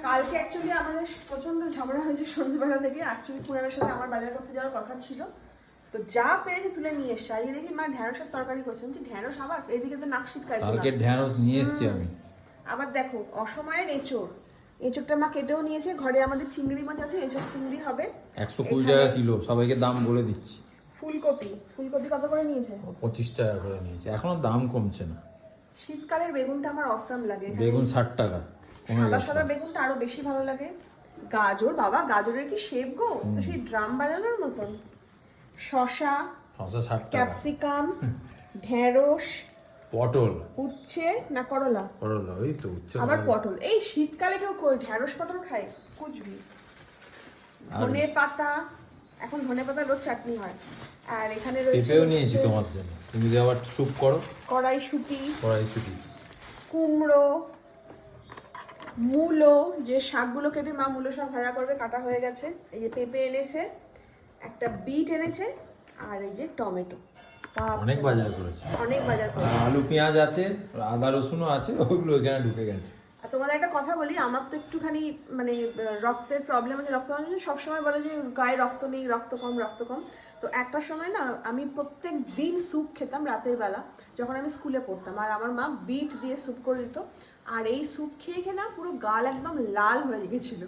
কালকে অ্যাকচুয়ালি আমাদের প্রচন্ড ঝগড়া হয়েছে সন্ধ্যেবেলা থেকে। অ্যাকচুয়ালি পুরানোর সাথে আমার বাজার করতে যাওয়ার কথা ছিল, তো যা পেরেছি তুলে নিয়ে এসছে। আজকে দেখি মা ঢ্যাঁড়সের তরকারি করছে, বলছি ঢ্যাঁড়স আবার এদিকে তো নাক শীতকায়। কালকে ঢ্যাঁড়স নিয়ে এসছি আমি। আবার দেখো অসময়ের এঁচোড়টা মা কেটেও নিয়েছে। ঘরে আমাদের চিংড়ি মাছ আছে, এঁচোড় চিংড়ি হবে 120 টাকা কিলো, সবাইকে দাম বলে দিচ্ছি। ফুলকপি কত করে নিয়েছে? 25 টাকা করে নিয়েছে, এখনো দাম কমছে না। শীতকালের বেগুনটা আমার অসাম লাগে। বেগুন 60 টাকা, কমে সাদা গেছে। সাদা বেগুনটা আরো বেশি ভালো লাগে। গাজর, বাবা গাজরের কি শেপ গো, তো সেই ড্রাম বাজানোর মতন। শসা, 60 টাকা। ক্যাপসিকাম, ঢেঁড়স, পটল, উচ্ছে না করলা, করলা, ওই তো উচ্ছে। আবার পটল। এই শীতকালে কেউ কই ঢেঁড়স পটল খায়? কুচবি। ধনে পাতা, এখন ধনে পাতা রোজ চাটনি হয়। আর এখানে রয়েছে পেঁপেও নিয়েছি তোমার জন্য, তুমি যদি আবার স্যুপ করো। কড়াইশুঁটি, কড়াইশুঁটি, কুমড়ো, মূলো, যে শাকগুলো কেটে মা মূলো সব ভাজা করবে, কাটা হয়ে গেছে। এই যে পেঁপে এনেছে, একটা বিট এনেছে, আর এই যে টমেটো। অনেক বাজার করেছে। অনেক বাজার করেছে। আলু পেঁয়াজ আছে, আদা রসুনও আছে, ওগুলো এখানে ঢুকে গেছে। আর তোমাদের একটা কথা বলি, আমার তো একটুখানি মানে রক্তের প্রবলেম আছে। রক্ত সবসময় বলে যে গায়ে রক্ত নেই, রক্ত কম। তো একটা সময় না আমি প্রত্যেক দিন স্যুপ খেতাম রাতের বেলা, যখন আমি স্কুলে পড়তাম। আর আমার মা বিট দিয়ে স্যুপ করে দিত, আর এই স্যুপ খেয়ে না পুরো গাল একদম লাল হয়ে গেছিল।